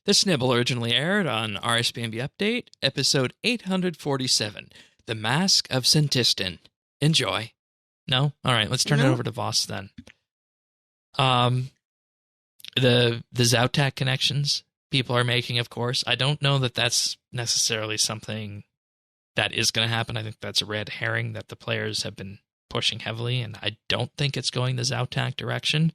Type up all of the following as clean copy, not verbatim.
This nibble originally aired on RSBANDB Update, episode 847, The Mask of Senntisten. Enjoy. No? All right, let's turn it over to Voss then. The Zautak connections people are making, of course. I don't know that that's necessarily something that is going to happen. I think that's a red herring that the players have been pushing heavily, and I don't think it's going the Zautak direction.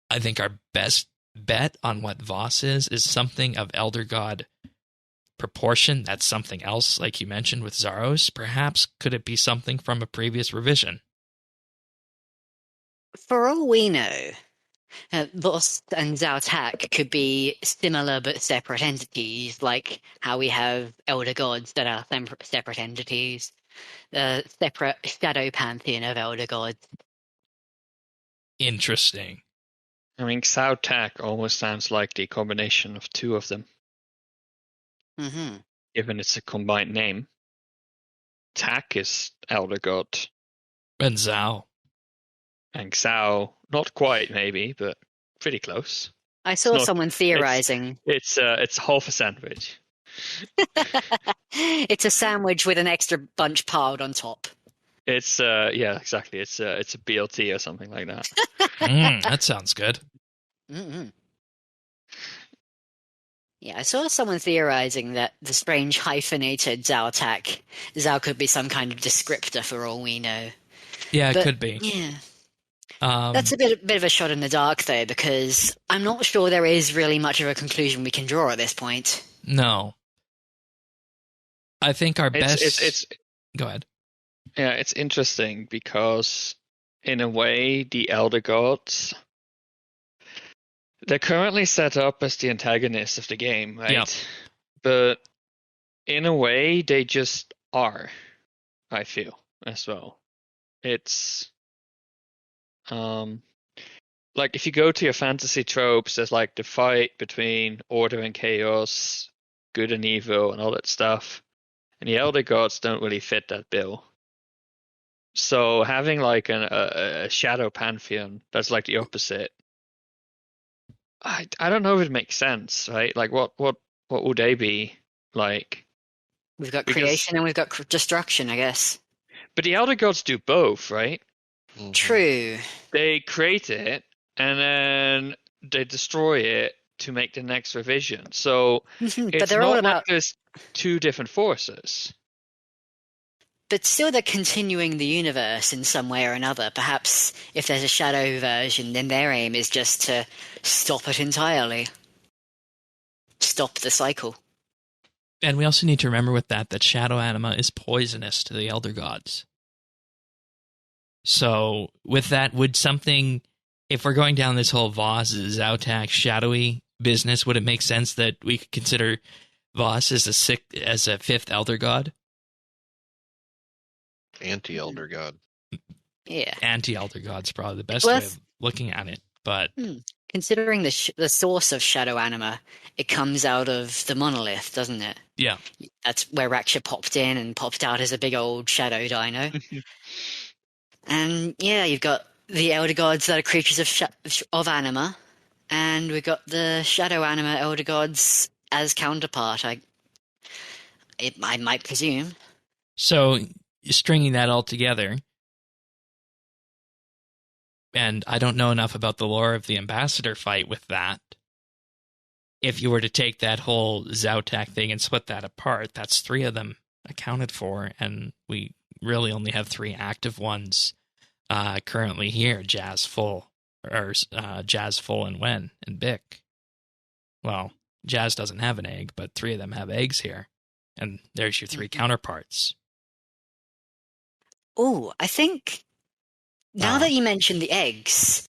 I think our best bet on what Voss is something of Elder God proportion. That's something else, like you mentioned with Zaros. Perhaps could it be something from a previous revision? For all we know, Voss and Zautak could be similar but separate entities, like how we have Elder Gods that are separate entities, the separate shadow pantheon of Elder Gods. Interesting. I mean, Zautak almost sounds like the combination of two of them. Mm-hmm. Given it's a combined name. Tak is Elder God. And Zao. And Xiao, not quite maybe, but pretty close. I saw someone theorizing. It's half a sandwich. It's a sandwich with an extra bunch piled on top. It's yeah, exactly. It's a BLT or something like that. That sounds good. Mm-hmm. Yeah, I saw someone theorizing that the strange hyphenated Zao could be some kind of descriptor for all we know. Yeah, it could be. Yeah. That's a bit of a shot in the dark, though, because I'm not sure there is really much of a conclusion we can draw at this point. No. I think our best... Go ahead. Yeah, it's interesting because, in a way, the Elder Gods, they're currently set up as the antagonists of the game, right? Yeah. But in a way, they just are, I feel, as well. It's... like if you go to your fantasy tropes, there's like the fight between order and chaos, good and evil, and all that stuff. And the Elder Gods don't really fit that bill. So having like a shadow pantheon that's like the opposite, I don't know if it makes sense, right? Like what would they be like? We've got creation and we've got destruction, I guess. But the Elder Gods do both, right? Mm-hmm. True. They create it and then they destroy it to make the next revision. So it's they're all about... like there's two different forces. But still they're continuing the universe in some way or another. Perhaps if there's a shadow version, then their aim is just to stop it entirely. Stop the cycle. And we also need to remember with that shadow anima is poisonous to the Elder Gods. So with that, would something, if we're going down this whole Voss, Zautak, shadowy business, would it make sense that we could consider Voss as a fifth Elder God? Anti-Elder God. Yeah. Anti-Elder God's probably the best way of looking at it. But considering the source of shadow anima, it comes out of the monolith, doesn't it? Yeah. That's where Raksha popped in and popped out as a big old shadow dino. And yeah, you've got the Elder Gods that are creatures of anima, and we've got the shadow anima Elder Gods as counterpart, I might presume. So, stringing that all together, and I don't know enough about the lore of the Ambassador fight with that. If you were to take that whole Zautak thing and split that apart, that's 3 of them accounted for, and we really only have 3 active ones currently here. Jazz Full and Wen and Bick. Well, Jazz doesn't have an egg, but 3 of them have eggs here. And there's your 3 counterparts. Oh, I think now that you mentioned the eggs,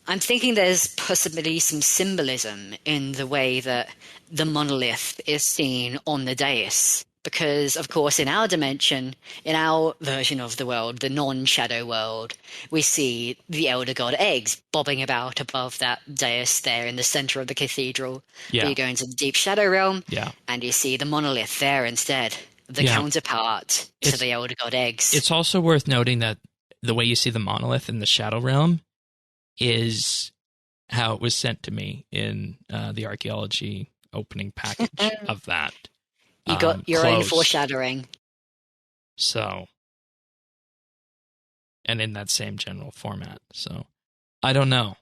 I'm thinking there's possibly some symbolism in the way that the monolith is seen on the dais. Because, of course, in our dimension, in our version of the world, the non-shadow world, we see the Elder God eggs bobbing about above that dais there in the center of the cathedral. Yeah. But you go into the deep shadow realm, yeah, and you see the monolith there instead, the counterpart to the Elder God eggs. It's also worth noting that the way you see the monolith in the shadow realm is how it was sent to me in the archaeology opening package of that. You got your own close. foreshadowing. So, and in that same general format. So, I don't know.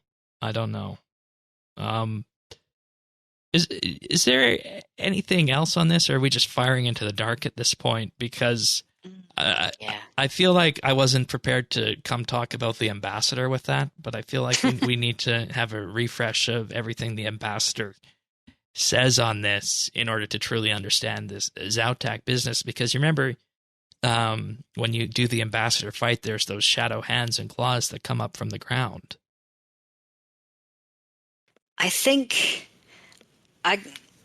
Is there anything else on this, or are we just firing into the dark at this point? Because I feel like I wasn't prepared to come talk about the ambassador with that, but I feel like we need to have a refresh of everything the ambassador says on this in order to truly understand this Zautak business. Because you remember, when you do the ambassador fight, there's those shadow hands and claws that come up from the ground. I think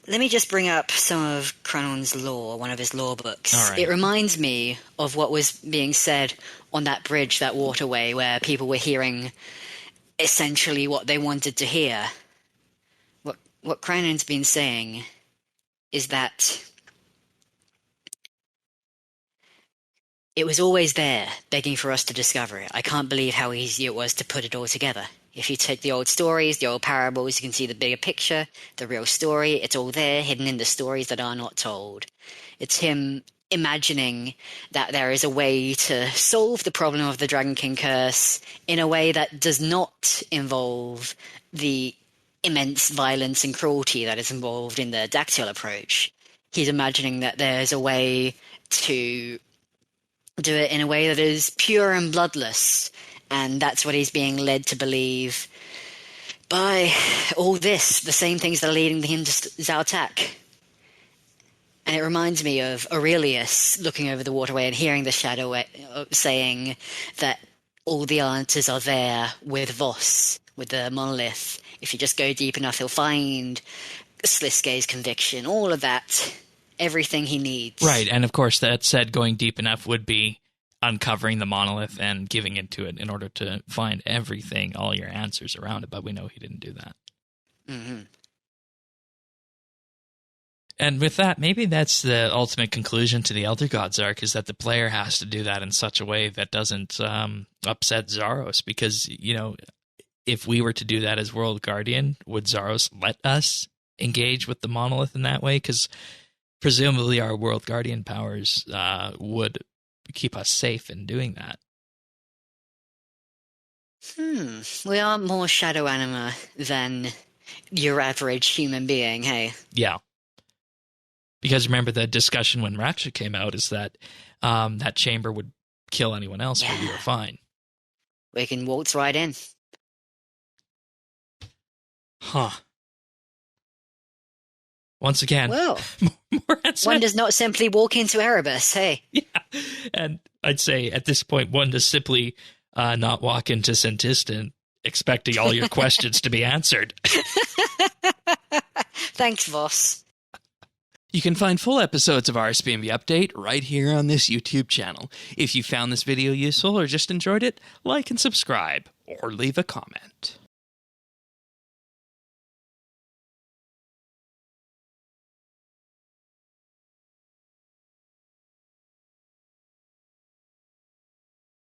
let me just bring up some of Cranon's lore, one of his lore books. All right. It reminds me of what was being said on that bridge, that waterway, where people were hearing essentially what they wanted to hear. What Cranon's been saying is that it was always there, begging for us to discover it. I can't believe how easy it was to put it all together. If you take the old stories, the old parables, you can see the bigger picture, the real story. It's all there, hidden in the stories that are not told. It's him imagining that there is a way to solve the problem of the Dragon King curse in a way that does not involve the immense violence and cruelty that is involved in the Dactyl approach. He's imagining that there's a way to do it in a way that is pure and bloodless. And that's what he's being led to believe by all this, the same things that are leading him to Zautak. And it reminds me of Aurelius looking over the waterway and hearing the shadow saying that all the answers are there with Voss, with the monolith. If you just go deep enough, he'll find Sliske's conviction, all of that, everything he needs. Right, and of course that said going deep enough would be uncovering the monolith and giving into it in order to find everything, all your answers around it, but we know he didn't do that. Mm-hmm. And with that, maybe that's the ultimate conclusion to the Elder Gods arc, is that the player has to do that in such a way that doesn't upset Zaros, because, you know, if we were to do that as World Guardian, would Zaros let us engage with the monolith in that way? Because presumably our World Guardian powers would keep us safe in doing that. We are more shadow anima than your average human being, hey? Yeah. Because remember the discussion when Ratchet came out is that that chamber would kill anyone else, but we were fine. We can waltz right in. Huh. Once again, Well, more answers. one does not simply walk into Erebus, hey? Yeah, and I'd say at this point, one does simply not walk into Senntisten expecting all your questions to be answered. Thanks, Voss. You can find full episodes of RSBANDB Update right here on this YouTube channel. If you found this video useful or just enjoyed it, like and subscribe, or leave a comment.